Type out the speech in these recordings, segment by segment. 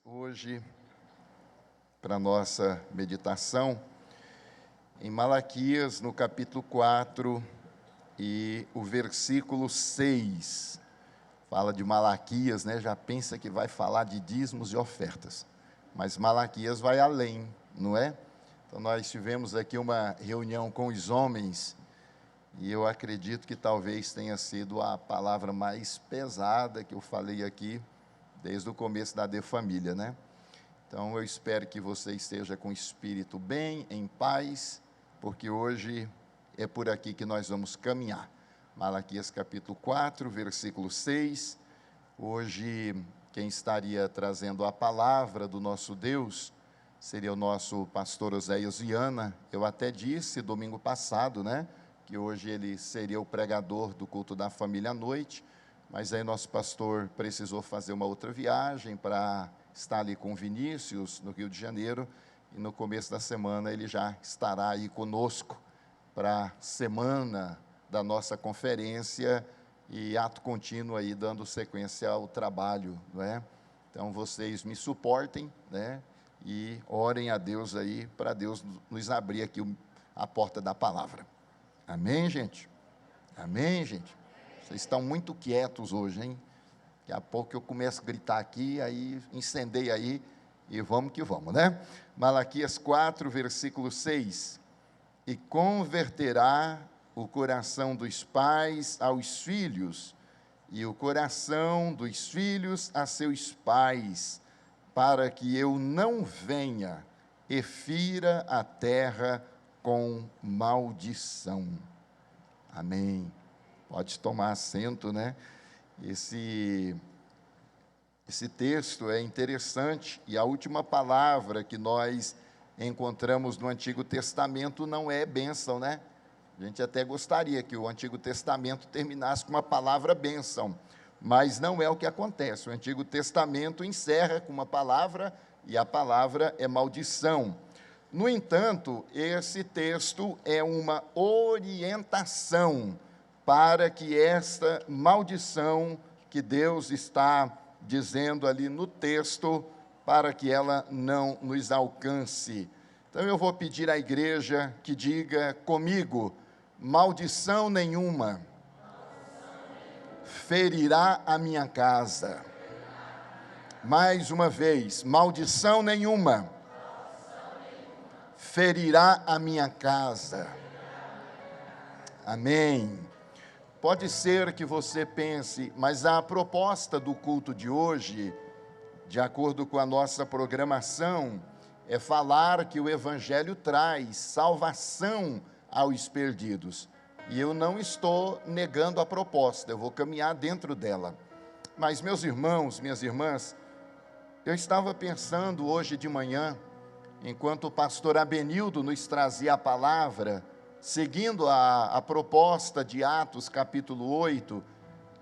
Hoje, para nossa meditação, em Malaquias, no capítulo 4 e o versículo 6. Fala de Malaquias, né? Já pensa que vai falar de dízimos e ofertas. Mas Malaquias vai além, não é? Então, nós tivemos aqui uma reunião com os homens, e eu acredito que talvez tenha sido a palavra mais pesada que eu falei aqui, desde o começo da De Família, né? Então, eu espero que você esteja com o espírito bem, em paz, porque hoje é por aqui que nós vamos caminhar. Malaquias capítulo 4, versículo 6. Hoje, quem estaria trazendo a palavra do nosso Deus seria o nosso pastor Oséias Viana. Eu até disse domingo passado, né, que hoje ele seria o pregador do culto da família à noite, mas aí nosso pastor precisou fazer uma outra viagem para estar ali com Vinícius, no Rio de Janeiro, e no começo da semana ele já estará aí conosco para a semana da nossa conferência e ato contínuo aí, dando sequência ao trabalho, não é? Então, vocês me suportem, né, e orem a Deus aí, para Deus nos abrir aqui a porta da palavra. Amém, gente? Amém, gente? Vocês estão muito quietos hoje, hein? Daqui a pouco eu começo a gritar aqui, aí incendeia aí, e vamos que vamos, né? Malaquias 4, versículo 6. E converterá o coração dos pais aos filhos, e o coração dos filhos a seus pais, para que eu não venha e fira a terra com maldição. Amém. Pode tomar assento, né? Esse texto é interessante, e a última palavra que nós encontramos no Antigo Testamento não é bênção, né? A gente até gostaria que o Antigo Testamento terminasse com uma palavra bênção, mas não é o que acontece. O Antigo Testamento encerra com uma palavra, e a palavra é maldição. No entanto, esse texto é uma orientação para que esta maldição que Deus está dizendo ali no texto, para que ela não nos alcance. Então, eu vou pedir à igreja que diga comigo: maldição nenhuma ferirá a minha casa. Mais uma vez, maldição nenhuma ferirá a minha casa. Amém. Pode ser que você pense, mas a proposta do culto de hoje, de acordo com a nossa programação, é falar que o Evangelho traz salvação aos perdidos. E eu não estou negando a proposta, eu vou caminhar dentro dela. Mas, meus irmãos, minhas irmãs, eu estava pensando hoje de manhã, enquanto o pastor Abenildo nos trazia a palavra, seguindo a proposta de Atos capítulo 8,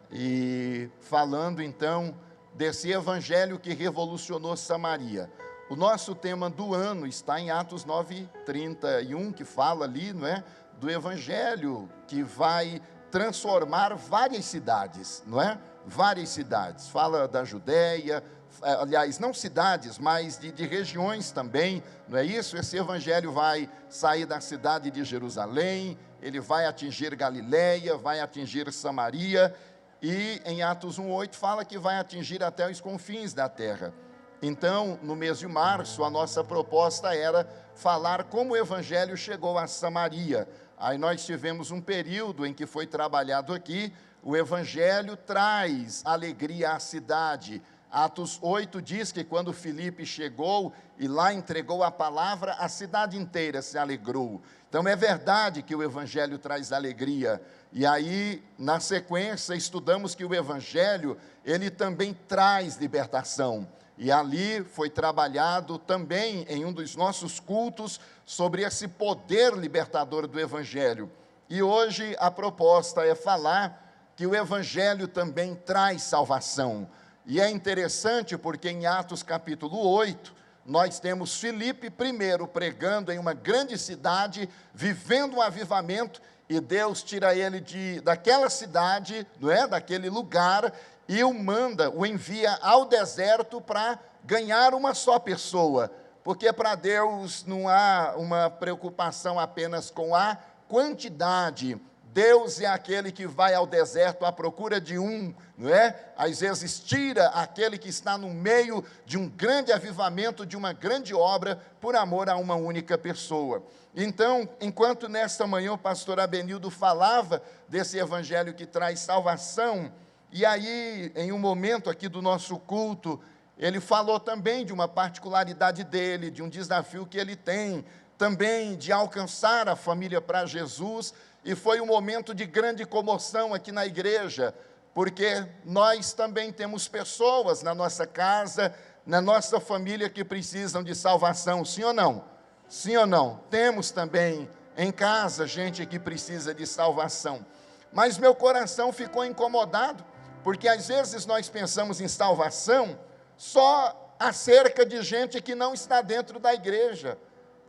e falando então desse evangelho que revolucionou Samaria. O nosso tema do ano está em Atos 9:31, que fala ali, não é, do evangelho que vai transformar várias cidades, não é? Várias cidades. Fala da Judéia, aliás, não cidades, mas de regiões também, não é isso? Esse evangelho vai sair da cidade de Jerusalém, ele vai atingir Galiléia, vai atingir Samaria, e em Atos 1:8 fala que vai atingir até os confins da terra. Então, no mês de março, a nossa proposta era falar como o evangelho chegou a Samaria. Aí nós tivemos um período em que foi trabalhado aqui, o evangelho traz alegria à cidade. Atos 8 diz que quando Filipe chegou e lá entregou a palavra, a cidade inteira se alegrou. Então, é verdade que o evangelho traz alegria. E aí, na sequência, estudamos que o evangelho, ele também traz libertação. E ali foi trabalhado também em um dos nossos cultos sobre esse poder libertador do evangelho. E hoje a proposta é falar que o evangelho também traz salvação. E é interessante porque em Atos capítulo 8, nós temos Filipe primeiro pregando em uma grande cidade, vivendo um avivamento, e Deus tira ele daquela cidade, não é, daquele lugar, e o envia ao deserto para ganhar uma só pessoa, porque para Deus não há uma preocupação apenas com a quantidade. Deus é aquele que vai ao deserto à procura de um, não é? Às vezes tira aquele que está no meio de um grande avivamento, de uma grande obra, por amor a uma única pessoa. Então, enquanto nesta manhã o pastor Abenildo falava desse evangelho que traz salvação, e aí, em um momento aqui do nosso culto, ele falou também de uma particularidade dele, de um desafio que ele tem, também de alcançar a família para Jesus. E foi um momento de grande comoção aqui na igreja, porque nós também temos pessoas na nossa casa, na nossa família que precisam de salvação, sim ou não? Sim ou não? Temos também em casa gente que precisa de salvação. Mas meu coração ficou incomodado, porque às vezes nós pensamos em salvação só acerca de gente que não está dentro da igreja.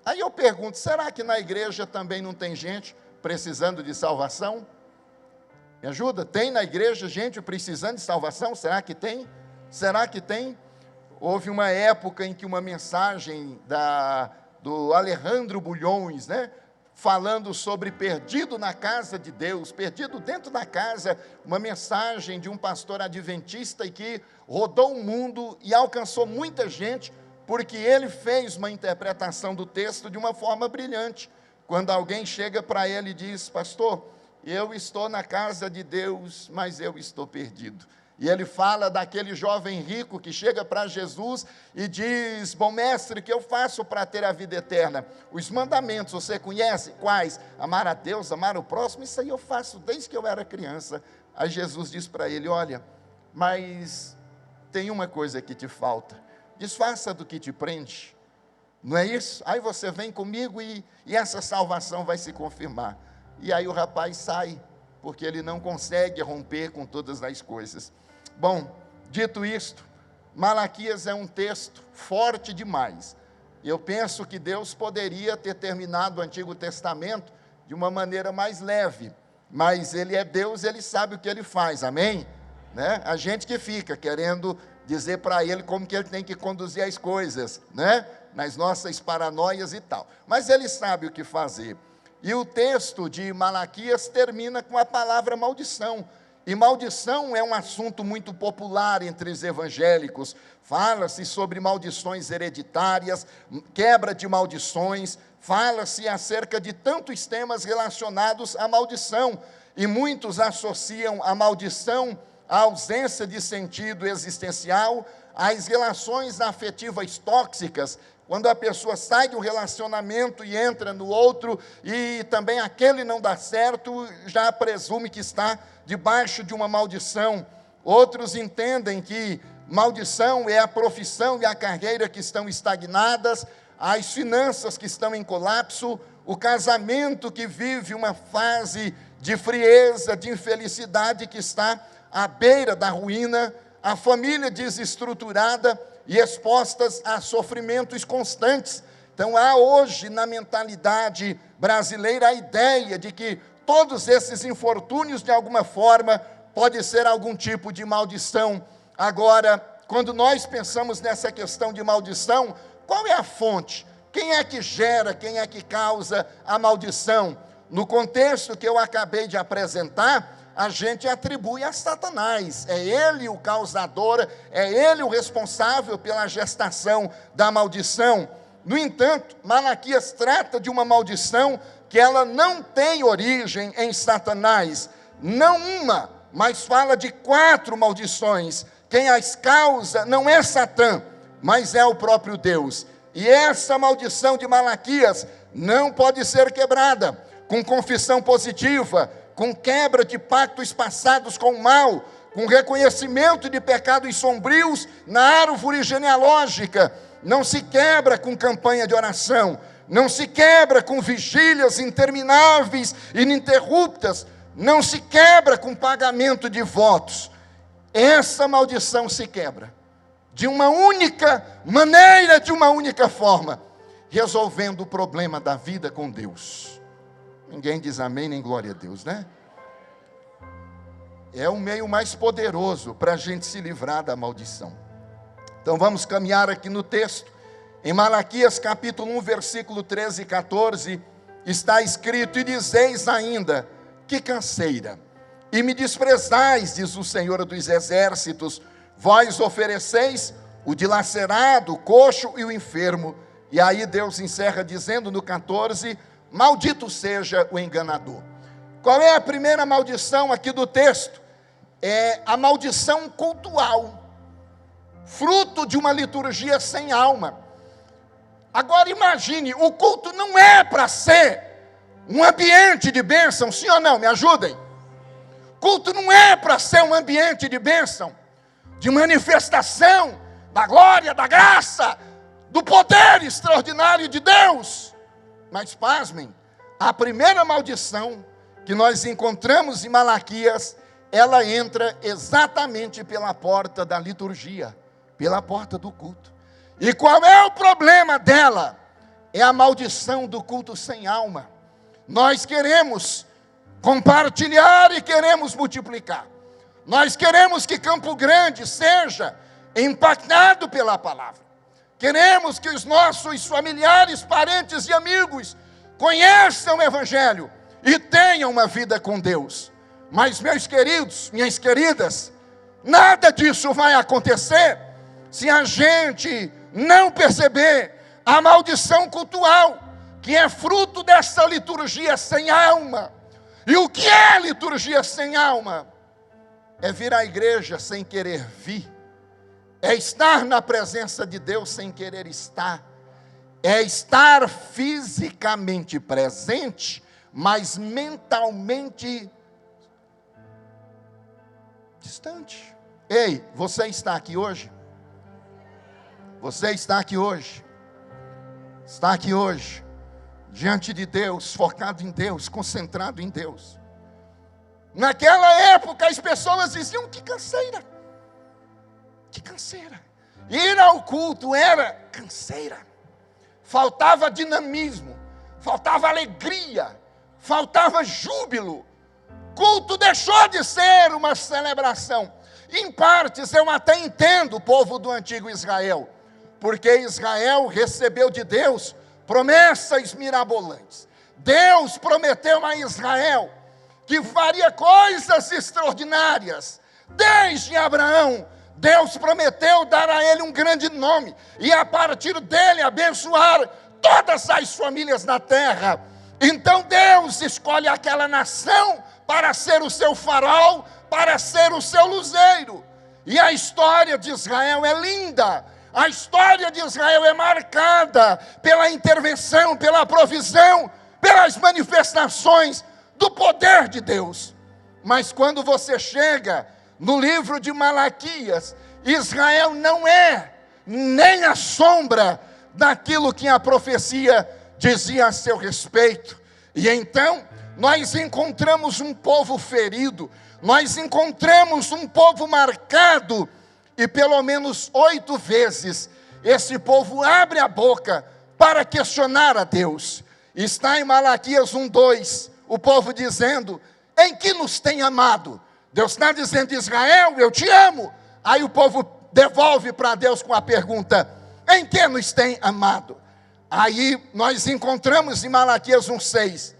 Aí eu pergunto, será que na igreja também não tem gente precisando de salvação? Me ajuda? Tem na igreja gente precisando de salvação? Será que tem? Será que tem? Houve uma época em que uma mensagem do Alejandro Bulhões, né, falando sobre perdido na casa de Deus, perdido dentro da casa, uma mensagem de um pastor adventista e que rodou o mundo e alcançou muita gente, porque ele fez uma interpretação do texto de uma forma brilhante. Quando alguém chega para ele e diz, pastor, eu estou na casa de Deus, mas eu estou perdido. E ele fala daquele jovem rico que chega para Jesus e diz, bom mestre, o que eu faço para ter a vida eterna? Os mandamentos, você conhece? Quais? Amar a Deus, amar o próximo, isso aí eu faço desde que eu era criança. Aí Jesus diz para ele, olha, mas tem uma coisa que te falta, desfaça do que te prende. Não é isso? Aí você vem comigo e essa salvação vai se confirmar. E aí o rapaz sai, porque ele não consegue romper com todas as coisas. Bom, dito isto, Malaquias é um texto forte demais. Eu penso que Deus poderia ter terminado o Antigo Testamento de uma maneira mais leve, mas Ele é Deus, Ele sabe o que Ele faz, amém? Né? A gente que fica querendo dizer para Ele como que Ele tem que conduzir as coisas, né? Nas nossas paranoias e tal. Mas Ele sabe o que fazer. E o texto de Malaquias termina com a palavra maldição. E maldição é um assunto muito popular entre os evangélicos. Fala-se sobre maldições hereditárias, quebra de maldições, fala-se acerca de tantos temas relacionados à maldição. E muitos associam a maldição à ausência de sentido existencial, às relações afetivas tóxicas, quando a pessoa sai de um relacionamento e entra no outro, e também aquele não dá certo, já presume que está debaixo de uma maldição. Outros entendem que maldição é a profissão e a carreira que estão estagnadas, as finanças que estão em colapso, o casamento que vive uma fase de frieza, de infelicidade que está à beira da ruína, a família desestruturada e expostas a sofrimentos constantes. Então há hoje na mentalidade brasileira a ideia de que todos esses infortúnios de alguma forma pode ser algum tipo de maldição. Agora, quando nós pensamos nessa questão de maldição, qual é a fonte? Quem é que gera, quem é que causa a maldição? No contexto que eu acabei de apresentar, a gente atribui a Satanás, é ele o causador, é ele o responsável pela gestação da maldição. No entanto, Malaquias trata de uma maldição que ela não tem origem em Satanás, não uma, mas fala de 4 maldições. Quem as causa não é Satã, mas é o próprio Deus. E essa maldição de Malaquias não pode ser quebrada com confissão positiva, com quebra de pactos passados com o mal, com reconhecimento de pecados sombrios na árvore genealógica. Não se quebra com campanha de oração, não se quebra com vigílias intermináveis, ininterruptas, não se quebra com pagamento de votos. Essa maldição se quebra de uma única maneira, de uma única forma, resolvendo o problema da vida com Deus. Ninguém diz amém nem glória a Deus, né? é o meio mais poderoso para a gente se livrar da maldição. Então vamos caminhar aqui no texto. Em Malaquias capítulo 1, versículo 13 e 14, está escrito: e dizeis ainda, que canseira, e me desprezais, diz o Senhor dos exércitos, vós ofereceis o dilacerado, o coxo e o enfermo. E aí Deus encerra dizendo no 14, maldito seja o enganador. Qual é a primeira maldição aqui do texto? É a maldição cultual, fruto de uma liturgia sem alma. Agora imagine, o culto não é para ser um ambiente de bênção, sim ou não? Me ajudem. Culto não é para ser um ambiente de bênção, de manifestação da glória, da graça, do poder extraordinário de Deus. Mas pasmem, a primeira maldição que nós encontramos em Malaquias, ela entra exatamente pela porta da liturgia, pela porta do culto. E qual é o problema dela? É a maldição do culto sem alma. Nós queremos compartilhar e queremos multiplicar. Nós queremos que Campo Grande seja impactado pela palavra. Queremos que os nossos familiares, parentes e amigos conheçam o Evangelho e tenham uma vida com Deus. Mas, meus queridos, minhas queridas, nada disso vai acontecer se a gente não perceber a maldição cultual, que é fruto dessa liturgia sem alma. E o que é liturgia sem alma? É vir à igreja sem querer vir, é estar na presença de Deus sem querer estar, é estar fisicamente presente, mas mentalmente distante. Ei, você está aqui hoje? Você está aqui hoje? Está aqui hoje, diante de Deus, focado em Deus, concentrado em Deus. Naquela época as pessoas diziam, que canseira. Que canseira. Ir ao culto era canseira. Faltava dinamismo, faltava alegria, faltava júbilo. Culto deixou de ser uma celebração. Em partes eu até entendo o povo do antigo Israel, porque Israel recebeu de Deus promessas mirabolantes. Deus prometeu a Israel que faria coisas extraordinárias. Desde Abraão, Deus prometeu dar a ele um grande nome, e a partir dele abençoar todas as famílias da terra. Então Deus escolhe aquela nação para ser o seu farol, para ser o seu luzeiro. E a história de Israel é linda. A história de Israel é marcada pela intervenção, pela provisão, pelas manifestações do poder de Deus. Mas quando você chega no livro de Malaquias, Israel não é nem a sombra daquilo que a profecia dizia a seu respeito. E então nós encontramos um povo ferido, nós encontramos um povo marcado, e pelo menos 8 vezes esse povo abre a boca para questionar a Deus. Está em Malaquias 1:2, o povo dizendo, em que nos tem amado? Deus está dizendo, Israel, eu te amo. Aí o povo devolve para Deus com a pergunta, em que nos tem amado? Aí nós encontramos em Malaquias 1:6,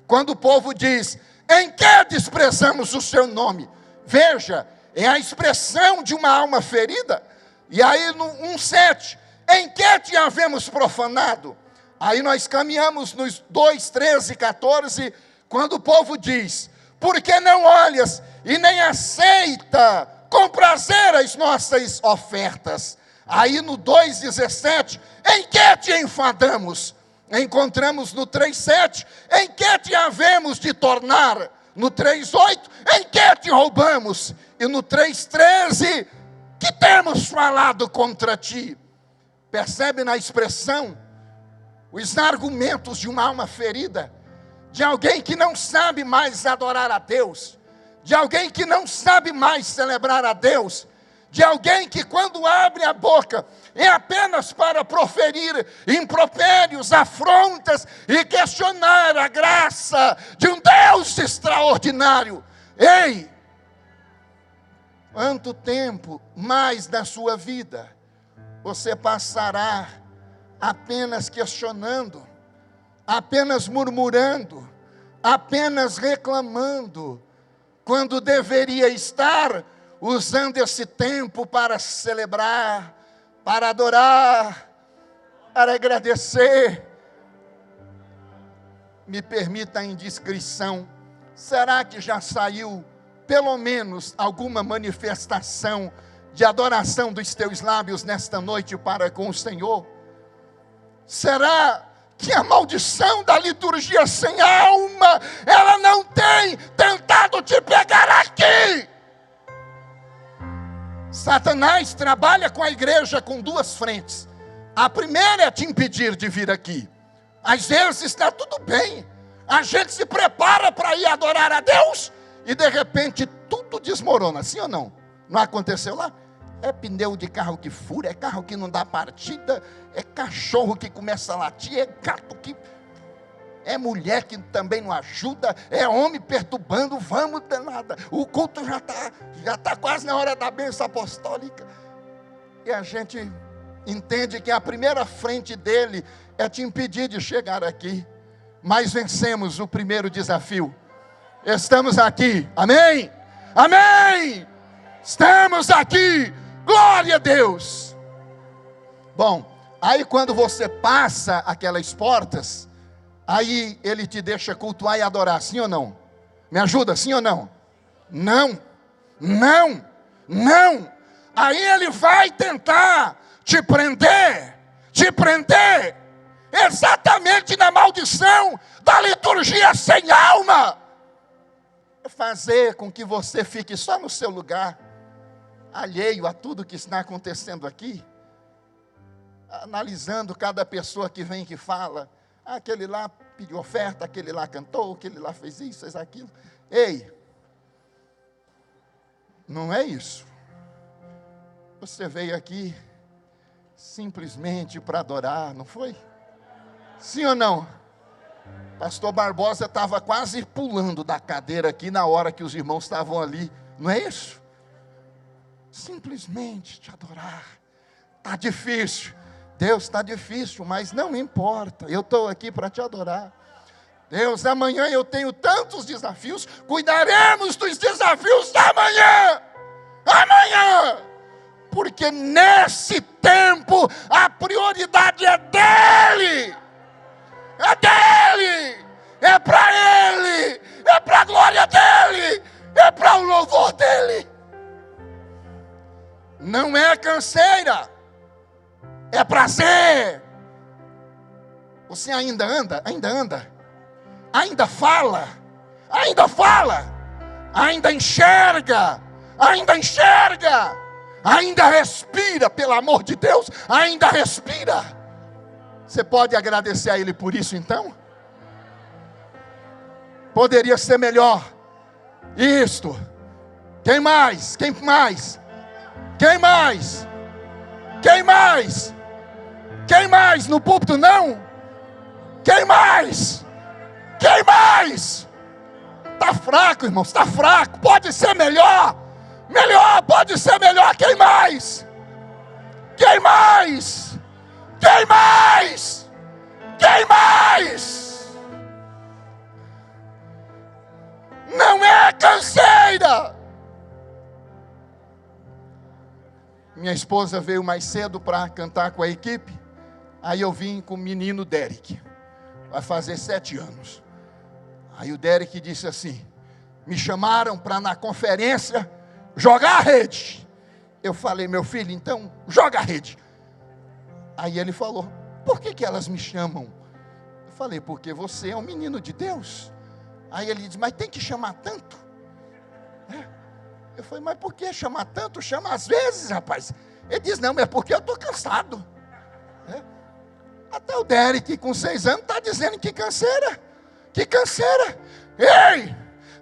quando o povo diz, em que desprezamos o seu nome? Veja, é a expressão de uma alma ferida. E aí no 1:7, em que te havemos profanado? Aí nós caminhamos nos 2, 13 e 14, quando o povo diz, por que não olhas e nem aceita com prazer as nossas ofertas? Aí no 2:17, em que te enfadamos? Encontramos no 3:7, em que te havemos de tornar? No 3:8, em que te roubamos? E no 3:13, que temos falado contra ti? Percebe na expressão os argumentos de uma alma ferida, de alguém que não sabe mais adorar a Deus, de alguém que não sabe mais celebrar a Deus, de alguém que quando abre a boca é apenas para proferir impropérios, afrontas e questionar a graça de um Deus extraordinário. Ei, Quanto tempo mais da sua vida você passará apenas questionando, apenas murmurando, apenas reclamando, quando deveria estar usando esse tempo para celebrar, para adorar, para agradecer? Me permita a indiscrição, será que já saiu pelo menos alguma manifestação de adoração dos teus lábios nesta noite para com o Senhor? Será que a maldição da liturgia sem alma, ela não tem tentado te pegar aqui? Satanás trabalha com a igreja com duas frentes. A primeira é te impedir de vir aqui. Às vezes está tudo bem, a gente se prepara para ir adorar a Deus, e de repente tudo desmorona, sim ou não? Não aconteceu lá? É pneu de carro que fura, é carro que não dá partida, é cachorro que começa a latir, é gato que... é mulher que também não ajuda, é homem perturbando, vamos danada. O culto já tá quase na hora da bênção apostólica. E a gente entende que a primeira frente dele é te impedir de chegar aqui. Mas vencemos o primeiro desafio. Estamos aqui, amém? Amém! Estamos aqui, glória a Deus! Bom, aí quando você passa aquelas portas, aí ele te deixa cultuar e adorar, sim ou não? Me ajuda, sim ou não? Não, não, não. Aí ele vai tentar te prender, exatamente na maldição da liturgia sem alma. Fazer com que você fique só no seu lugar, alheio a tudo que está acontecendo aqui, analisando cada pessoa que vem e que fala, aquele lá pediu oferta, aquele lá cantou, aquele lá fez isso, fez aquilo. Ei, não é isso. Você veio aqui simplesmente para adorar, não foi? Sim ou não? Pastor Barbosa estava quase pulando da cadeira aqui na hora que os irmãos estavam ali, não é isso? Simplesmente te adorar. Está difícil, Deus, está difícil, mas não importa, eu estou aqui para te adorar. Deus, amanhã eu tenho tantos desafios, cuidaremos dos desafios da manhã, amanhã, porque nesse tempo a prioridade é dele. É dele, é para ele, é para a glória dele, é para o louvor dele. Não é canseira, é prazer. Você ainda anda, ainda fala, ainda enxerga, ainda respira, pelo amor de Deus, ainda respira. Você pode agradecer a Ele por isso então? Poderia ser melhor. Isto. Quem mais? Quem mais? Quem mais? Quem mais? Quem mais? No púlpito não? Quem mais? Quem mais? Está fraco, irmãos, está fraco. Pode ser melhor. Melhor, pode ser melhor. Quem mais? Quem mais? Quem mais? Quem mais? Não é canseira. Minha esposa veio mais cedo para cantar com a equipe. Aí eu vim com o menino Derek. Vai fazer 7 anos. Aí o Derek disse assim: me chamaram para na conferência jogar a rede. Eu falei: meu filho, então joga a rede. Aí ele falou: por que elas me chamam? Eu falei: porque você é um menino de Deus. Aí ele disse: mas tem que chamar tanto? Eu falei: mas por que chamar tanto? Chama às vezes, rapaz. Ele diz: não, é porque eu estou cansado. Até o Derek com 6 anos está dizendo que canseira. Que canseira. Ei,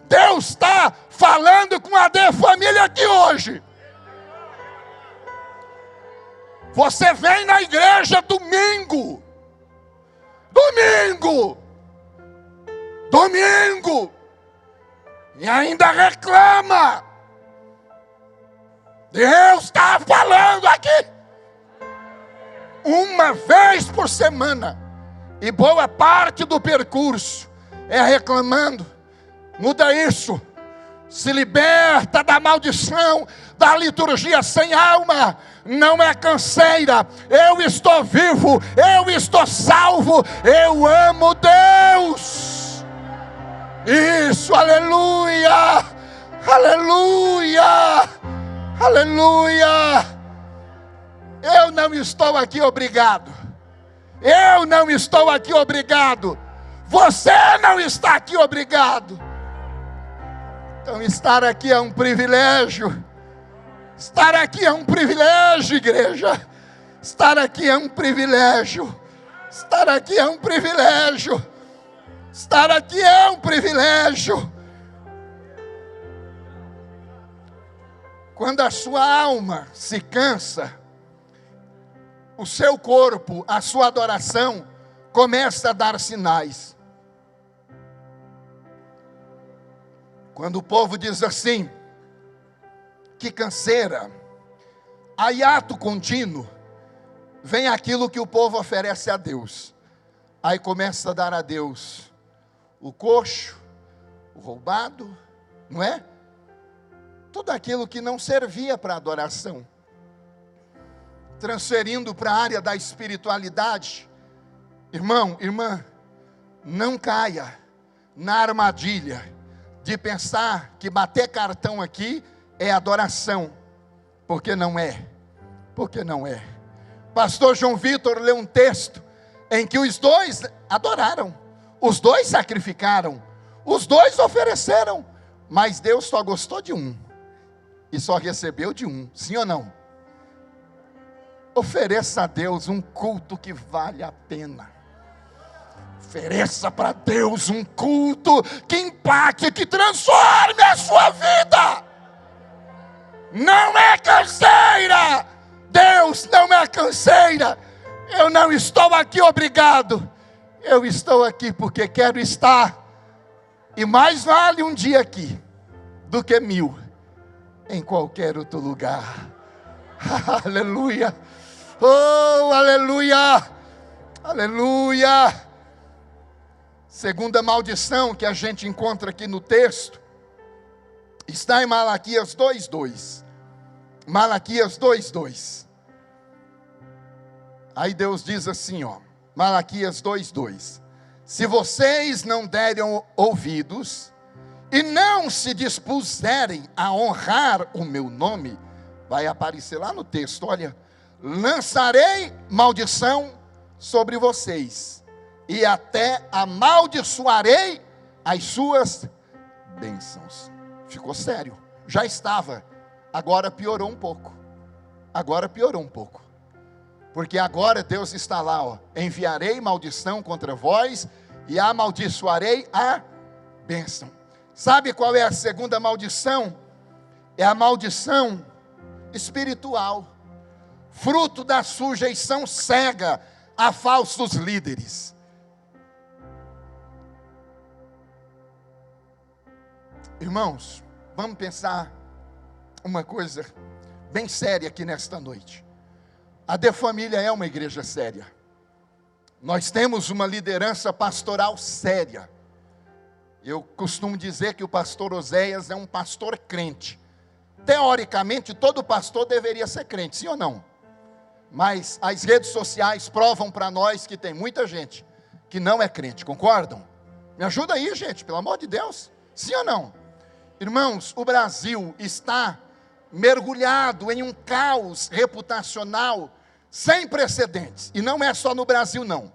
Deus está falando com a D Família aqui hoje. Você vem na igreja domingo, e ainda reclama. Deus está falando aqui. Uma vez por semana. E boa parte do percurso é reclamando. Muda isso. Se liberta da maldição da liturgia sem alma. Não é canseira. Eu estou vivo. Eu estou salvo. Eu amo Deus. Isso, aleluia. Aleluia. Aleluia. Eu não estou aqui obrigado. Eu não estou aqui obrigado. Você não está aqui obrigado. Então estar aqui é um privilégio. Estar aqui é um privilégio, igreja. Estar aqui é um privilégio. Estar aqui é um privilégio. Estar aqui é um privilégio. Quando a sua alma se cansa, o seu corpo, a sua adoração, começa a dar sinais. Quando o povo diz assim, que canseira, a hiato contínuo, vem aquilo que o povo oferece a Deus. Aí começa a dar a Deus o coxo, o roubado, não é? Tudo aquilo que não servia para adoração. Transferindo para a área da espiritualidade. Irmão, irmã, não caia na armadilha de pensar que bater cartão aqui é adoração, porque não é, porque não é. Pastor João Vitor leu um texto em que os dois adoraram, os dois sacrificaram, os dois ofereceram, mas Deus só gostou de um, e só recebeu de um, sim ou não? Ofereça a Deus um culto que vale a pena. Ofereça para Deus um culto que impacte, que transforme a sua vida. Não é canseira. Deus não é canseira. Eu não estou aqui obrigado. Eu estou aqui porque quero estar. E mais vale um dia aqui do que 1000 em qualquer outro lugar. Aleluia. Oh, aleluia. Aleluia. Segunda maldição que a gente encontra aqui no texto, está em Malaquias 2:2. Malaquias 2:2. Aí Deus diz assim, ó, Malaquias 2:2. Se vocês não derem ouvidos, e não se dispuserem a honrar o meu nome, vai aparecer lá no texto, olha, lançarei maldição sobre vocês, e até amaldiçoarei as suas bênçãos. Ficou sério, já estava, agora piorou um pouco, porque agora Deus está lá, ó, enviarei maldição contra vós, e amaldiçoarei a bênção. Sabe qual é a segunda maldição? É a maldição espiritual, fruto da sujeição cega a falsos líderes. Irmãos, vamos pensar uma coisa bem séria aqui nesta noite. A De Família é uma igreja séria. Nós temos uma liderança pastoral séria. Eu costumo dizer que o pastor Oséias é um pastor crente. Teoricamente, todo pastor deveria ser crente, sim ou não? Mas as redes sociais provam para nós que tem muita gente que não é crente, concordam? Me ajuda aí, gente, pelo amor de Deus, sim ou não? Irmãos, o Brasil está mergulhado em um caos reputacional sem precedentes. E não é só no Brasil, não.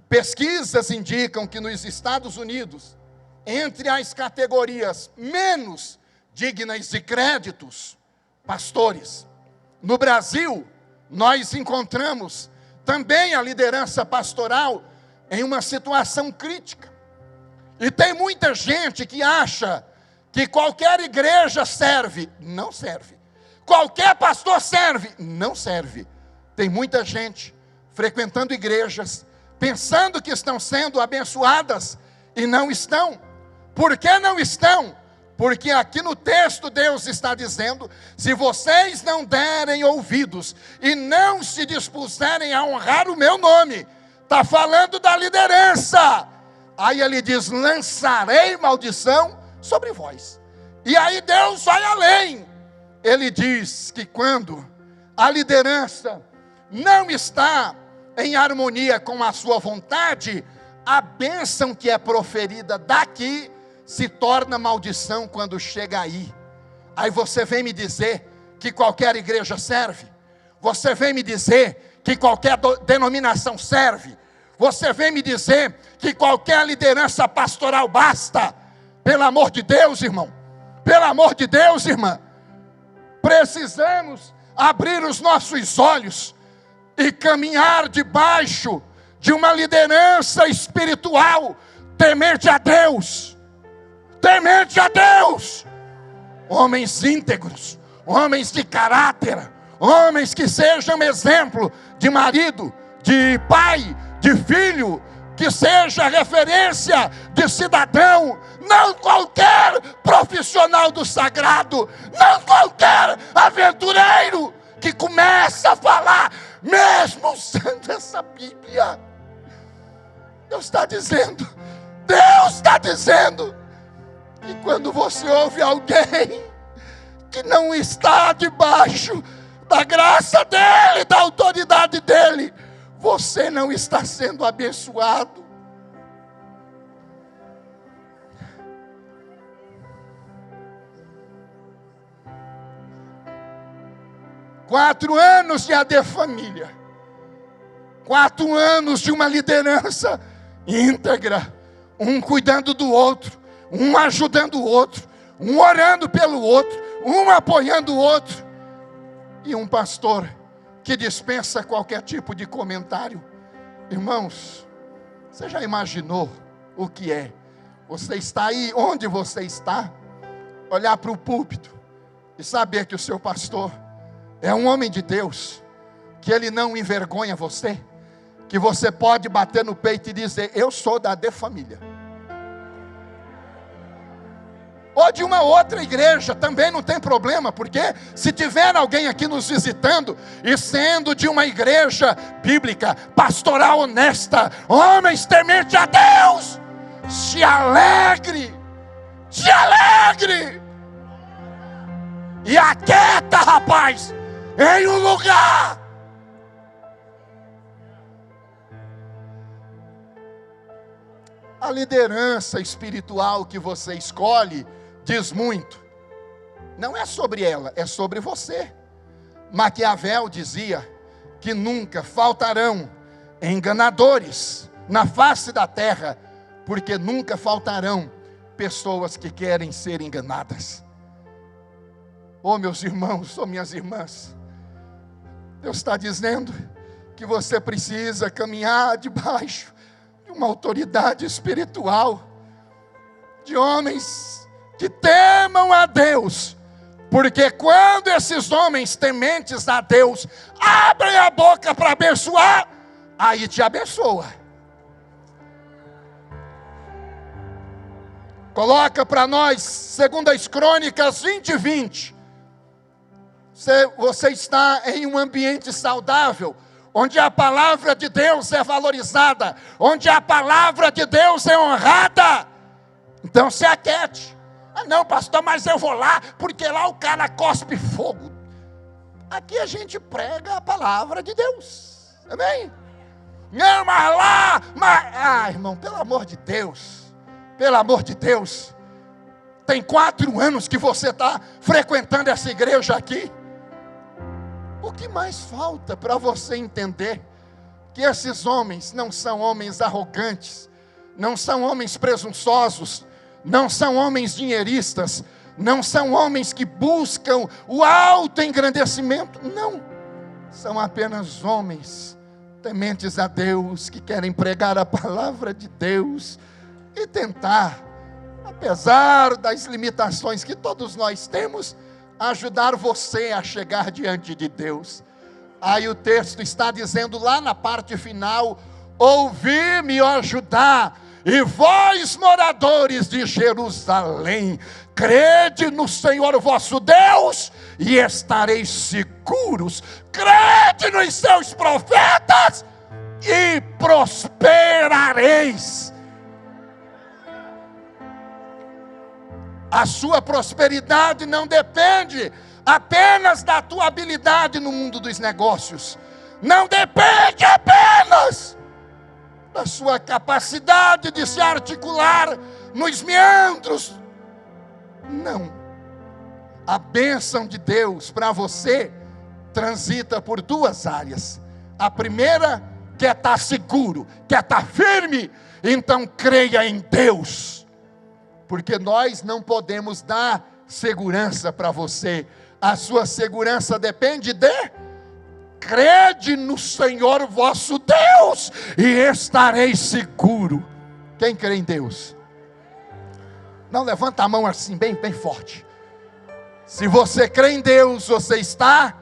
Pesquisas indicam que nos Estados Unidos, entre as categorias menos dignas de créditos, pastores. No Brasil, nós encontramos também a liderança pastoral em uma situação crítica. E tem muita gente que acha que qualquer igreja serve. Não serve. Qualquer pastor serve. Não serve. Tem muita gente frequentando igrejas, pensando que estão sendo abençoadas, e não estão. Por que não estão? Porque aqui no texto Deus está dizendo: se vocês não derem ouvidos e não se dispuserem a honrar o meu nome, está falando da liderança. Aí ele diz: lançarei maldição sobre vós. E aí Deus vai além. Ele diz que quando a liderança não está em harmonia com a sua vontade, a bênção que é proferida daqui se torna maldição quando chega aí. Aí você vem me dizer que qualquer igreja serve? Você vem me dizer que qualquer denominação serve? Você vem me dizer que qualquer liderança pastoral basta? Pelo amor de Deus, irmão. Pelo amor de Deus, irmã. Precisamos abrir os nossos olhos e caminhar debaixo de uma liderança espiritual temente a Deus. Temente a Deus, homens íntegros, homens de caráter, homens que sejam exemplo de marido, de pai, de filho, que seja referência de cidadão, não qualquer profissional do sagrado, não qualquer aventureiro que começa a falar, mesmo usando essa Bíblia. Deus está dizendo, e quando você ouve alguém que não está debaixo da graça dele, da autoridade dele, você não está sendo abençoado. Quatro anos de AD Família, 4 anos de uma liderança íntegra, um cuidando do outro, um ajudando o outro, um orando pelo outro, um apoiando o outro, e um pastor que dispensa qualquer tipo de comentário. Irmãos, você já imaginou o que é? Você está aí onde você está, olhar para o púlpito e saber que o seu pastor é um homem de Deus, que ele não envergonha você, que você pode bater no peito e dizer: eu sou da AD Família. Ou de uma outra igreja, também não tem problema, porque se tiver alguém aqui nos visitando, e sendo de uma igreja bíblica, pastoral honesta, homens tementes a Deus, se alegre, e aquieta, rapaz, em um lugar. A liderança espiritual que você escolhe diz muito. Não é sobre ela, é sobre você. Maquiavel dizia que nunca faltarão enganadores na face da terra, porque nunca faltarão pessoas que querem ser enganadas. Oh, meus irmãos, oh, minhas irmãs, Deus está dizendo que você precisa caminhar debaixo de uma autoridade espiritual, de homens que temam a Deus, porque quando esses homens tementes a Deus abrem a boca para abençoar, aí te abençoa. Coloca para nós 2 Crônicas 20:20. Você está em um ambiente saudável, onde a palavra de Deus é valorizada, onde a palavra de Deus é honrada, então se aquete. Ah, não, pastor, mas eu vou lá, porque lá o cara cospe fogo. Aqui a gente prega a palavra de Deus, amém? Não, mas lá, irmão, pelo amor de Deus, tem 4 anos que você está frequentando essa igreja aqui. O que mais falta para você entender que esses homens não são homens arrogantes, não são homens presunçosos, não são homens dinheiristas, não são homens que buscam o autoengrandecimento, não, são apenas homens tementes a Deus, que querem pregar a palavra de Deus e tentar, apesar das limitações que todos nós temos, ajudar você a chegar diante de Deus. Aí o texto está dizendo lá na parte final: ouvir-me, ó Judá, E vós, moradores de Jerusalém, crede no Senhor vosso Deus e estareis seguros. Crede nos seus profetas e prosperareis. A sua prosperidade não depende apenas da tua habilidade no mundo dos negócios. Não depende apenas da sua capacidade de se articular nos meandros. Não. A bênção de Deus para você transita por duas áreas. A primeira, quer estar seguro, quer estar firme, então creia em Deus. Porque nós não podemos dar segurança para você. A sua segurança depende de crede no Senhor vosso Deus e estareis seguro. Quem crê em Deus? Não, levanta a mão assim, bem forte. Se você crê em Deus, você está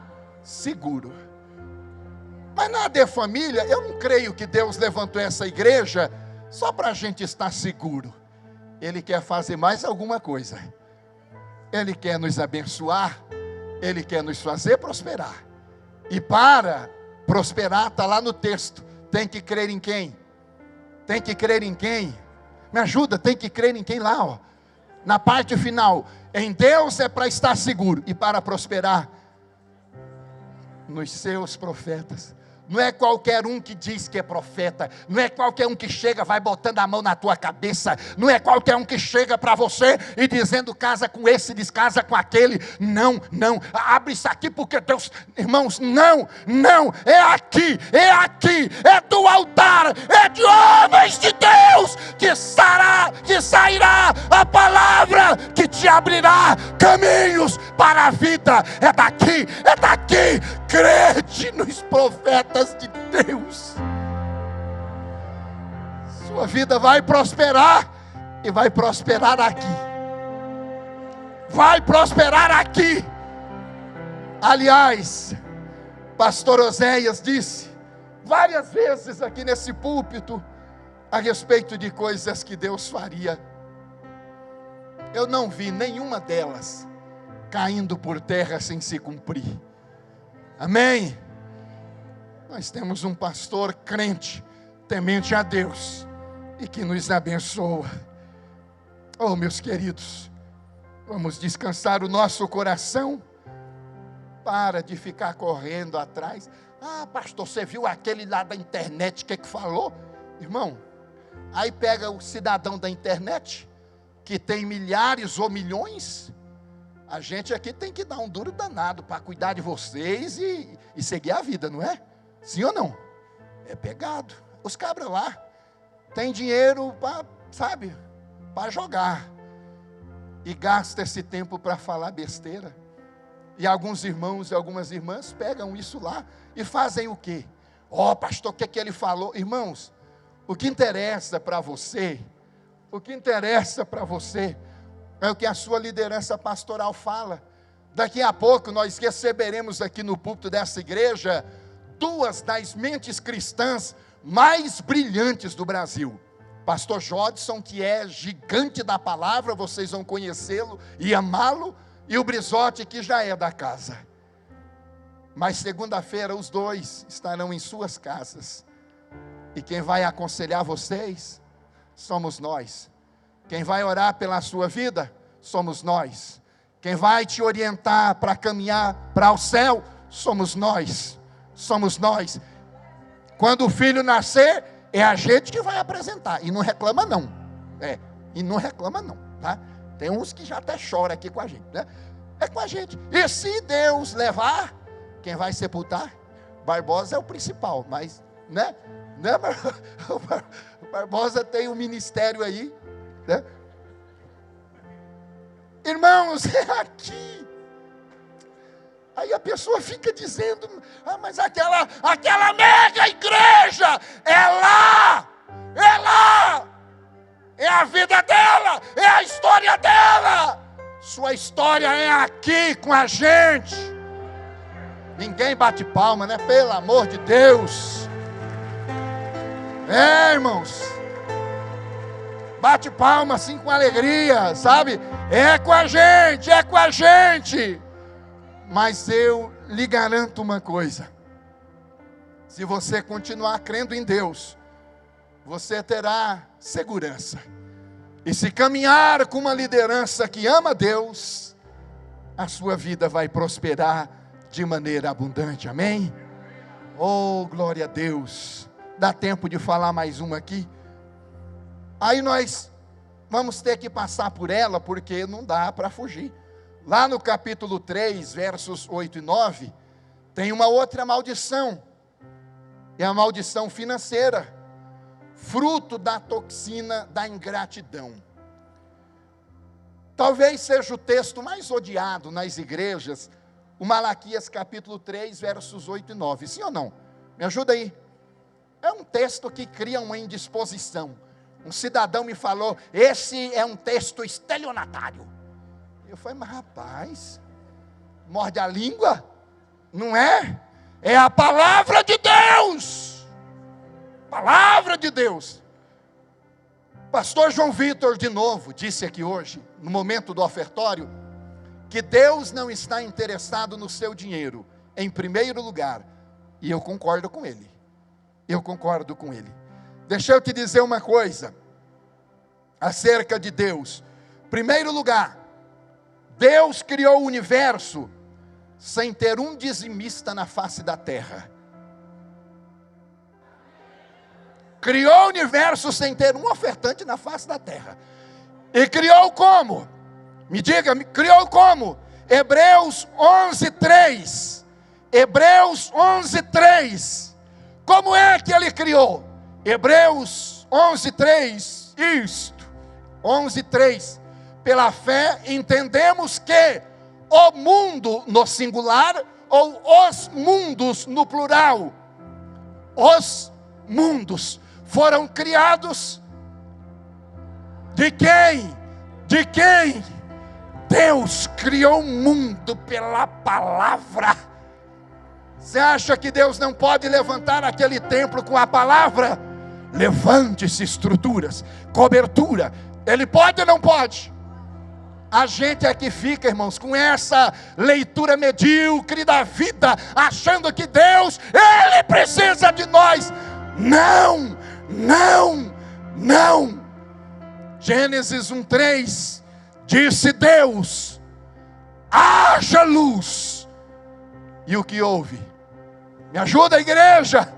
seguro. Mas na de família, eu não creio que Deus levantou essa igreja só para a gente estar seguro. Ele quer fazer mais alguma coisa. Ele quer nos abençoar. Ele quer nos fazer prosperar. E para prosperar, está lá no texto. Tem que crer em quem? Tem que crer em quem? Me ajuda, tem que crer em quem lá, ó. Na parte final, em Deus é para estar seguro. E para prosperar, nos seus profetas. Não é qualquer um que diz que é profeta. Não é qualquer um que chega, vai botando a mão na tua cabeça. Não é qualquer um que chega para você e dizendo casa com esse, descasa com aquele. Não. Abre isso aqui porque Deus... Irmãos, não. É aqui. É do altar. É de homens de Deus que sairá a palavra que te abrirá caminhos para a vida. É daqui. Crede nos profetas de Deus. Sua vida vai prosperar e vai prosperar aqui. Vai prosperar aqui. Aliás, pastor Oséias disse várias vezes aqui nesse púlpito a respeito de coisas que Deus faria. Eu não vi nenhuma delas caindo por terra sem se cumprir. Amém? Nós temos um pastor crente, temente a Deus, e que nos abençoa. Oh, meus queridos, vamos descansar o nosso coração. Para de ficar correndo atrás. Ah, pastor, você viu aquele lá da internet, o que falou? Irmão, aí pega o cidadão da internet, que tem milhares ou milhões. A gente aqui tem que dar um duro danado para cuidar de vocês e seguir a vida, não é? Sim ou não? É pegado. Os cabras lá tem dinheiro para, para jogar. E gasta esse tempo para falar besteira. E alguns irmãos e algumas irmãs pegam isso lá e fazem o quê? Ó, pastor, o que ele falou? Irmãos, o que interessa para você, é o que a sua liderança pastoral fala. Daqui a pouco nós receberemos aqui no púlpito dessa igreja duas das mentes cristãs mais brilhantes do Brasil. Pastor Jodson, que é gigante da palavra, vocês vão conhecê-lo e amá-lo, e o Brizotti, que já é da casa. Mas segunda-feira os dois estarão em suas casas. E quem vai aconselhar vocês somos nós. Quem vai orar pela sua vida, somos nós. Quem vai te orientar para caminhar para o céu, somos nós. Quando o filho nascer, é a gente que vai apresentar. E não reclama não. Tá? Tem uns que já até choram aqui com a gente, né? É com a gente. E se Deus levar, quem vai sepultar? Barbosa é o principal, mas, né? O Barbosa tem um ministério aí, né? Irmãos, é aqui. Aí a pessoa fica dizendo, mas aquela mega igreja, é lá, é a vida dela, é a história dela. Sua história é aqui com a gente. Ninguém bate palma, né? Pelo amor de Deus. Irmãos, bate palma assim com alegria, sabe? É com a gente, é com a gente. Mas eu lhe garanto uma coisa: se você continuar crendo em Deus, você terá segurança. E se caminhar com uma liderança que ama Deus, a sua vida vai prosperar de maneira abundante, amém? Oh, glória a Deus. Dá tempo de falar mais uma aqui? Aí nós vamos ter que passar por ela, porque não dá para fugir. Lá no capítulo 3, versos 8 e 9, tem uma outra maldição. É a maldição financeira, fruto da toxina da ingratidão. Talvez seja o texto mais odiado nas igrejas, o Malaquias capítulo 3, versos 8 e 9. Sim ou não? Me ajuda aí. É um texto que cria uma indisposição. Um cidadão me falou: esse é um texto estelionatário. Eu falei: mas rapaz, morde a língua? Não é? É a palavra de Deus. Palavra de Deus. Pastor João Vitor, de novo, disse aqui hoje, no momento do ofertório, que Deus não está interessado no seu dinheiro, em primeiro lugar. E eu concordo com ele. Eu concordo com ele. Deixa eu te dizer uma coisa acerca de Deus. Primeiro lugar, Deus criou o universo sem ter um dizimista na face da terra. Criou o universo sem ter um ofertante na face da terra. E criou como? Me diga, criou como? Hebreus 11:3. Hebreus 11:3. Como é que ele criou? Hebreus 11:3. Isto. 11:3. Pela fé entendemos que o mundo no singular, ou os mundos no plural, os mundos foram criados de quem? De quem? Deus criou o mundo pela palavra. Você acha que Deus não pode levantar aquele templo com a palavra? Levante-se estruturas, cobertura. Ele pode ou não pode? A gente é que fica, irmãos, com essa leitura medíocre da vida, achando que Deus, Ele precisa de nós. Não, não, não. Gênesis 1:3, disse Deus: haja luz. E o que houve? Me ajuda, igreja.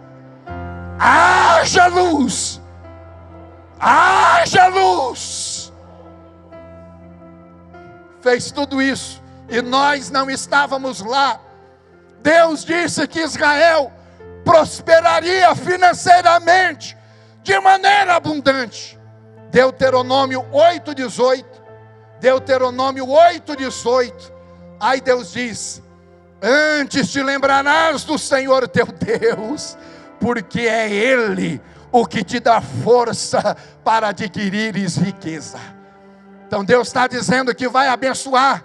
Haja luz. Haja luz. Fez tudo isso e nós não estávamos lá. Deus disse que Israel prosperaria financeiramente de maneira abundante. Deuteronômio 8:18. Deuteronômio 8:18. Aí Deus diz: antes te lembrarás do Senhor teu Deus, porque é Ele o que te dá força para adquirires riqueza. Então Deus está dizendo que vai abençoar,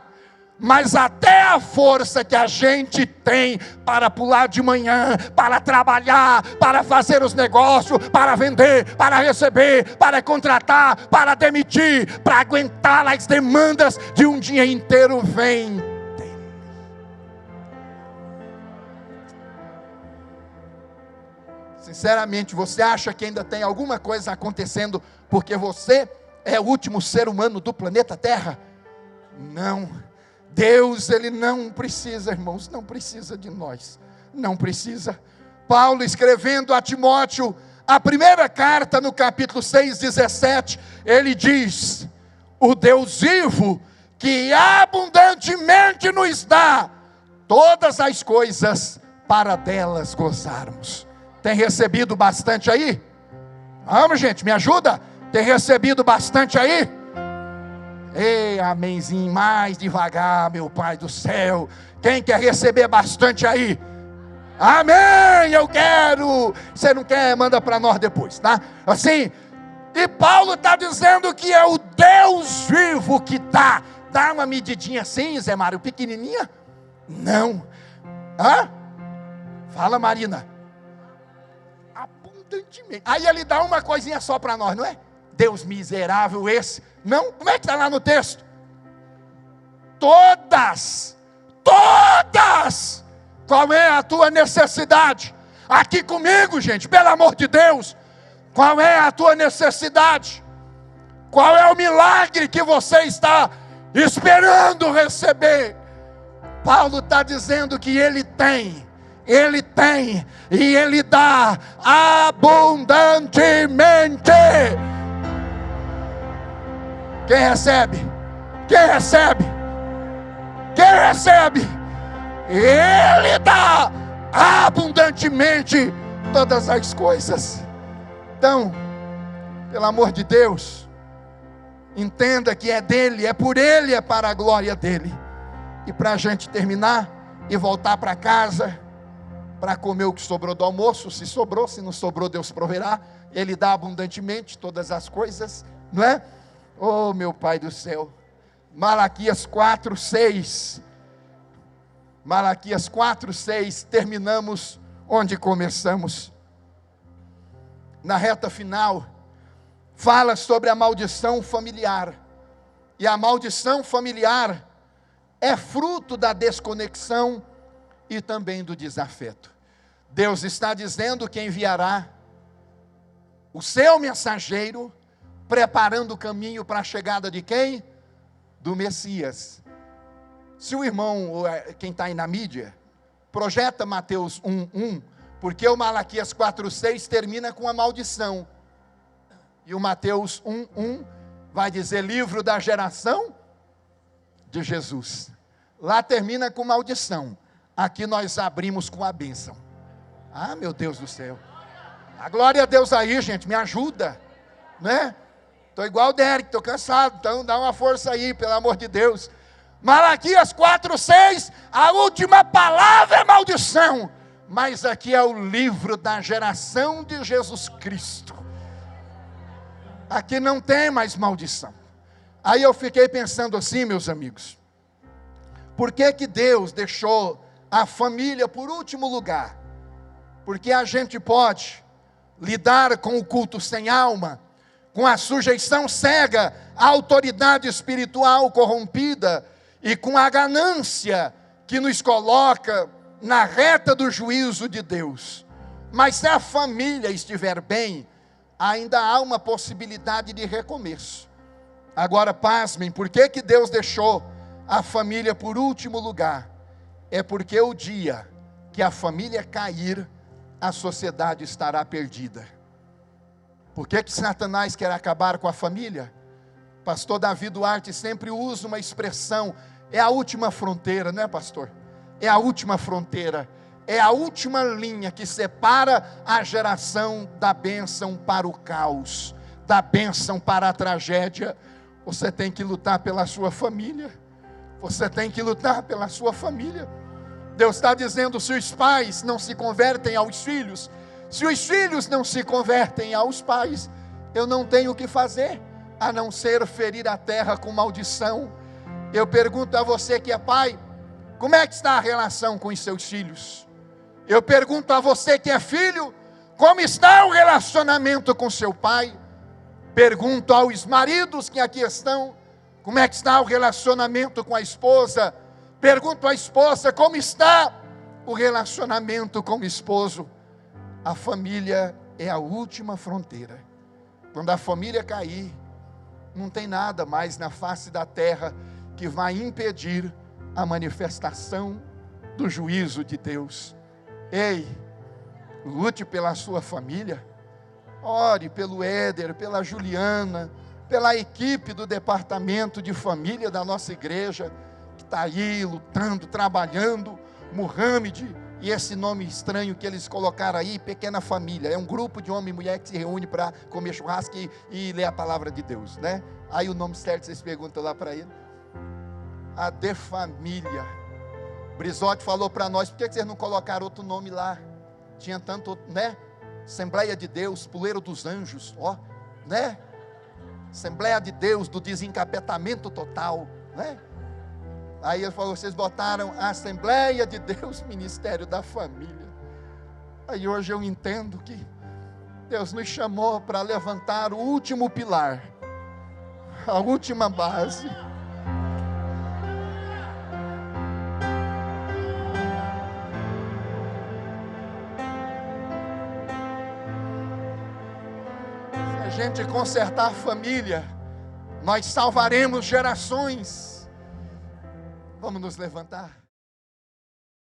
mas até a força que a gente tem para pular de manhã, para trabalhar, para fazer os negócios, para vender, para receber, para contratar, para demitir, para aguentar as demandas de um dia inteiro, vem dele. Sinceramente, você acha que ainda tem alguma coisa acontecendo porque você é o último ser humano do planeta Terra? Não. Deus, Ele não precisa, irmãos, não precisa de nós. Não precisa. Paulo, escrevendo a Timóteo, a primeira carta, no capítulo 6:17, ele diz: o Deus vivo, que abundantemente nos dá todas as coisas para delas gozarmos. Tem recebido bastante aí? Vamos, gente, me ajuda? Tem recebido bastante aí? Ei, amenzinho, mais devagar, meu Pai do céu. Quem quer receber bastante aí? Amém, eu quero. Você não quer, manda para nós depois, tá? Assim, e Paulo está dizendo que é o Deus vivo que dá. Dá uma medidinha assim, Zé Mário, pequenininha? Não. Hã? Fala, Marina. Abundantemente. Aí ele dá uma coisinha só para nós, não é? Deus miserável esse. Não, como é que está lá no texto? Todas. Qual é a tua necessidade? Aqui comigo, gente, pelo amor de Deus. Qual é a tua necessidade? Qual é o milagre que você está esperando receber? Paulo está dizendo que Ele tem, e Ele dá abundantemente. Quem recebe? Ele dá abundantemente todas as coisas. Então, pelo amor de Deus, entenda que é dele, é por ele, é para a glória dele. E para a gente terminar e voltar para casa, para comer o que sobrou do almoço, se sobrou, se não sobrou, Deus proverá. Ele dá abundantemente todas as coisas, não é? Oh, meu Pai do céu. Malaquias 4:6. Malaquias 4:6, terminamos onde começamos. Na reta final, fala sobre a maldição familiar. E a maldição familiar é fruto da desconexão e também do desafeto. Deus está dizendo que enviará o seu mensageiro, preparando o caminho para a chegada de quem? Do Messias. Se o irmão, ou quem está aí na mídia, projeta Mateus 1:1, porque o Malaquias 4:6 termina com a maldição. E o Mateus 1:1 vai dizer livro da geração de Jesus. Lá termina com maldição. Aqui nós abrimos com a bênção. Ah, meu Deus do céu. A glória a Deus aí, gente, me ajuda. Né? Estou igual o Derek, estou cansado. Então dá uma força aí, pelo amor de Deus. Malaquias 4:6, a última palavra é maldição. Mas aqui é o livro da geração de Jesus Cristo. Aqui não tem mais maldição. Aí eu fiquei pensando assim, meus amigos. Por que que Deus deixou a família por último lugar? Porque a gente pode lidar com o culto sem alma, com a sujeição cega à autoridade espiritual corrompida e com a ganância que nos coloca na reta do juízo de Deus. Mas se a família estiver bem, ainda há uma possibilidade de recomeço. Agora, pasmem, por que que Deus deixou a família por último lugar? É porque o dia que a família cair, a sociedade estará perdida. Por que que Satanás quer acabar com a família? Pastor Davi Duarte sempre usa uma expressão, é a última fronteira, não é, pastor? É a última fronteira, é a última linha que separa a geração da bênção para o caos, da bênção para a tragédia. Você tem que lutar pela sua família, você tem que lutar pela sua família. Deus está dizendo, se os pais não se convertem aos filhos, se os filhos não se convertem aos pais, eu não tenho o que fazer, a não ser ferir a terra com maldição. Eu pergunto a você que é pai, como é que está a relação com os seus filhos? Eu pergunto a você que é filho, como está o relacionamento com seu pai? Pergunto aos maridos que aqui estão, como é que está o relacionamento com a esposa? Pergunto à esposa, como está o relacionamento com o esposo? A família é a última fronteira. Quando a família cair, não tem nada mais na face da terra que vai impedir a manifestação do juízo de Deus. Ei, lute pela sua família, ore pelo Éder, pela Juliana, pela equipe do departamento de família da nossa igreja, que está aí lutando, trabalhando, Muhammad, e esse nome estranho que eles colocaram aí, pequena família, é um grupo de homem e mulher que se reúne para comer churrasco e ler a palavra de Deus, né? Aí o nome certo vocês perguntam lá para ele. A de família. Brizotti falou para nós, por que vocês não colocaram outro nome lá? Tinha tanto, né? Assembleia de Deus, Puleiro dos Anjos, ó, né? Assembleia de Deus do desencapetamento total, né? Aí ele falou, vocês botaram a Assembleia de Deus, Ministério da Família. Aí hoje eu entendo que Deus nos chamou para levantar o último pilar, a última base. Se a gente consertar a família, nós salvaremos gerações. Vamos nos levantar.